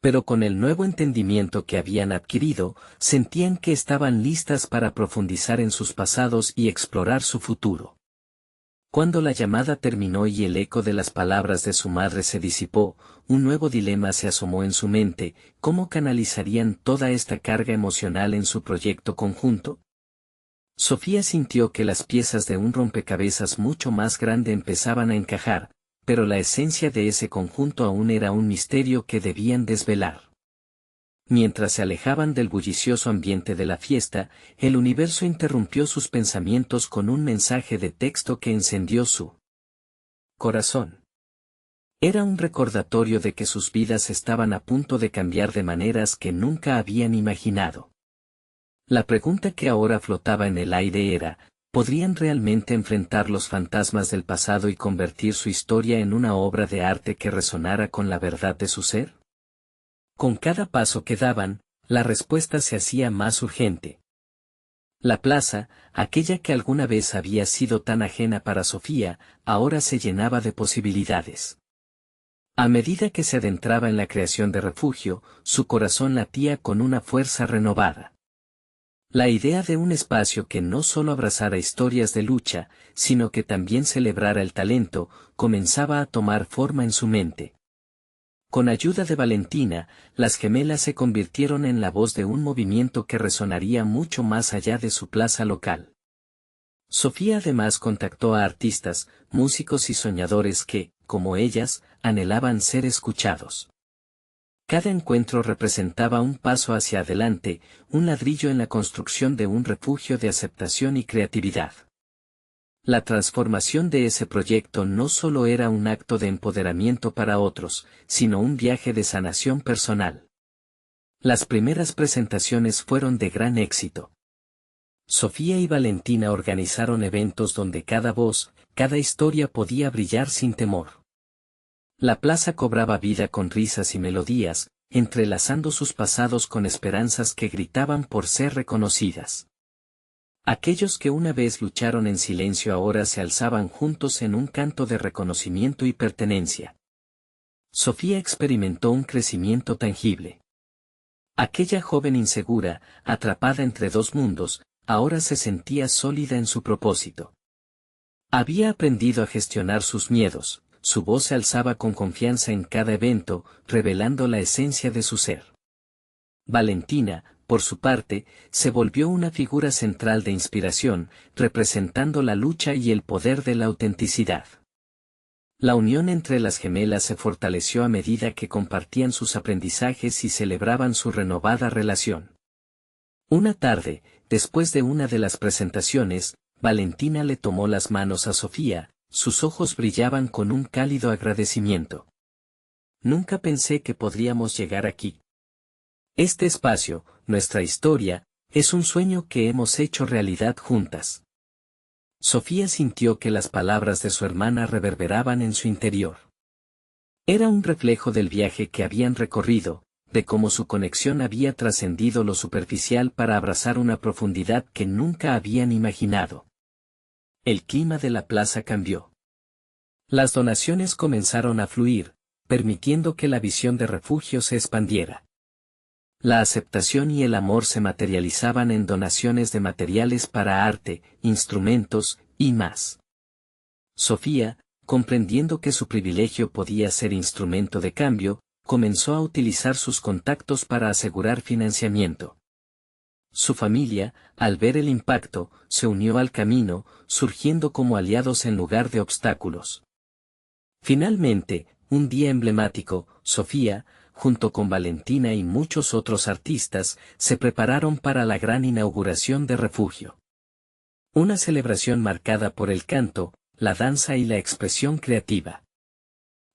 Pero con el nuevo entendimiento que habían adquirido, sentían que estaban listas para profundizar en sus pasados y explorar su futuro. Cuando la llamada terminó y el eco de las palabras de su madre se disipó, un nuevo dilema se asomó en su mente: ¿cómo canalizarían toda esta carga emocional en su proyecto conjunto? Sofía sintió que las piezas de un rompecabezas mucho más grande empezaban a encajar, pero la esencia de ese conjunto aún era un misterio que debían desvelar. Mientras se alejaban del bullicioso ambiente de la fiesta, el universo interrumpió sus pensamientos con un mensaje de texto que encendió su corazón. Era un recordatorio de que sus vidas estaban a punto de cambiar de maneras que nunca habían imaginado. La pregunta que ahora flotaba en el aire era: ¿podrían realmente enfrentar los fantasmas del pasado y convertir su historia en una obra de arte que resonara con la verdad de su ser? Con cada paso que daban, la respuesta se hacía más urgente. La plaza, aquella que alguna vez había sido tan ajena para Sofía, ahora se llenaba de posibilidades. A medida que se adentraba en la creación de refugio, su corazón latía con una fuerza renovada. La idea de un espacio que no solo abrazara historias de lucha, sino que también celebrara el talento, comenzaba a tomar forma en su mente. Con ayuda de Valentina, las gemelas se convirtieron en la voz de un movimiento que resonaría mucho más allá de su plaza local. Sofía además contactó a artistas, músicos y soñadores que, como ellas, anhelaban ser escuchados. Cada encuentro representaba un paso hacia adelante, un ladrillo en la construcción de un refugio de aceptación y creatividad. La transformación de ese proyecto no solo era un acto de empoderamiento para otros, sino un viaje de sanación personal. Las primeras presentaciones fueron de gran éxito. Sofía y Valentina organizaron eventos donde cada voz, cada historia podía brillar sin temor. La plaza cobraba vida con risas y melodías, entrelazando sus pasados con esperanzas que gritaban por ser reconocidas. Aquellos que una vez lucharon en silencio ahora se alzaban juntos en un canto de reconocimiento y pertenencia. Sofía experimentó un crecimiento tangible. Aquella joven insegura, atrapada entre dos mundos, ahora se sentía sólida en su propósito. Había aprendido a gestionar sus miedos. Su voz se alzaba con confianza en cada evento, revelando la esencia de su ser. Valentina, por su parte, se volvió una figura central de inspiración, representando la lucha y el poder de la autenticidad. La unión entre las gemelas se fortaleció a medida que compartían sus aprendizajes y celebraban su renovada relación. Una tarde, después de una de las presentaciones, Valentina le tomó las manos a Sofía. Sus ojos brillaban con un cálido agradecimiento. Nunca pensé que podríamos llegar aquí. Este espacio, nuestra historia, es un sueño que hemos hecho realidad juntas. Sofía sintió que las palabras de su hermana reverberaban en su interior. Era un reflejo del viaje que habían recorrido, de cómo su conexión había trascendido lo superficial para abrazar una profundidad que nunca habían imaginado. El clima de la plaza cambió. Las donaciones comenzaron a fluir, permitiendo que la visión de refugio se expandiera. La aceptación y el amor se materializaban en donaciones de materiales para arte, instrumentos, y más. Sofía, comprendiendo que su privilegio podía ser instrumento de cambio, comenzó a utilizar sus contactos para asegurar financiamiento. Su familia, al ver el impacto, se unió al camino, surgiendo como aliados en lugar de obstáculos. Finalmente, un día emblemático, Sofía, junto con Valentina y muchos otros artistas, se prepararon para la gran inauguración de Refugio. Una celebración marcada por el canto, la danza y la expresión creativa.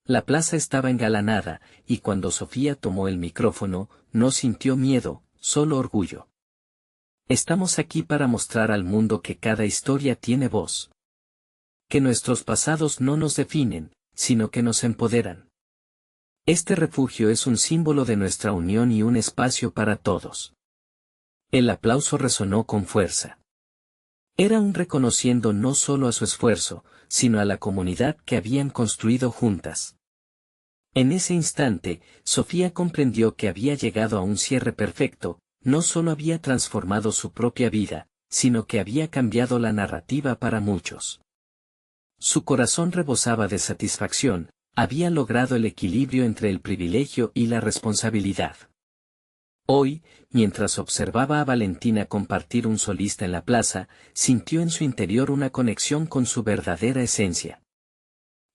La plaza estaba engalanada, y cuando Sofía tomó el micrófono, no sintió miedo, solo orgullo. Estamos aquí para mostrar al mundo que cada historia tiene voz. Que nuestros pasados no nos definen, sino que nos empoderan. Este refugio es un símbolo de nuestra unión y un espacio para todos. El aplauso resonó con fuerza. Era un reconociendo no solo a su esfuerzo, sino a la comunidad que habían construido juntas. En ese instante, Sofía comprendió que había llegado a un cierre perfecto, no solo había transformado su propia vida, sino que había cambiado la narrativa para muchos. Su corazón rebosaba de satisfacción, había logrado el equilibrio entre el privilegio y la responsabilidad. Hoy, mientras observaba a Valentina compartir un solista en la plaza, sintió en su interior una conexión con su verdadera esencia.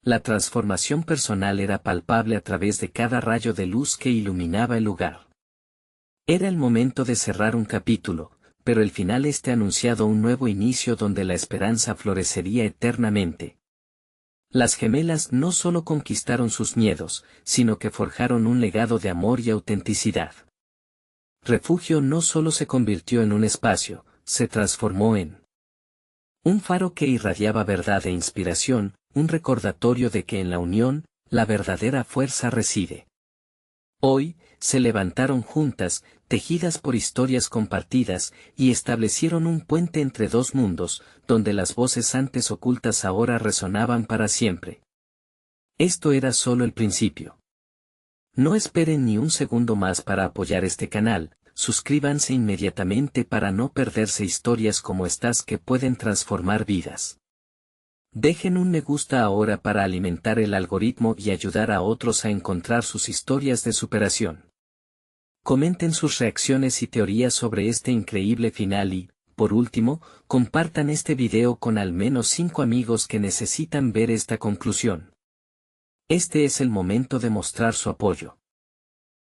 La transformación personal era palpable a través de cada rayo de luz que iluminaba el lugar. Era el momento de cerrar un capítulo, pero el final anunciado un nuevo inicio donde la esperanza florecería eternamente. Las gemelas no solo conquistaron sus miedos, sino que forjaron un legado de amor y autenticidad. Refugio no solo se convirtió en un espacio, se transformó en un faro que irradiaba verdad e inspiración, un recordatorio de que en la unión, la verdadera fuerza reside. Hoy, se levantaron juntas, tejidas por historias compartidas, y establecieron un puente entre dos mundos, donde las voces antes ocultas ahora resonaban para siempre. Esto era solo el principio. No esperen ni un segundo más para apoyar este canal, suscríbanse inmediatamente para no perderse historias como estas que pueden transformar vidas. Dejen un me gusta ahora para alimentar el algoritmo y ayudar a otros a encontrar sus historias de superación. Comenten sus reacciones y teorías sobre este increíble final y, por último, compartan este video con al menos 5 amigos que necesitan ver esta conclusión. Este es el momento de mostrar su apoyo.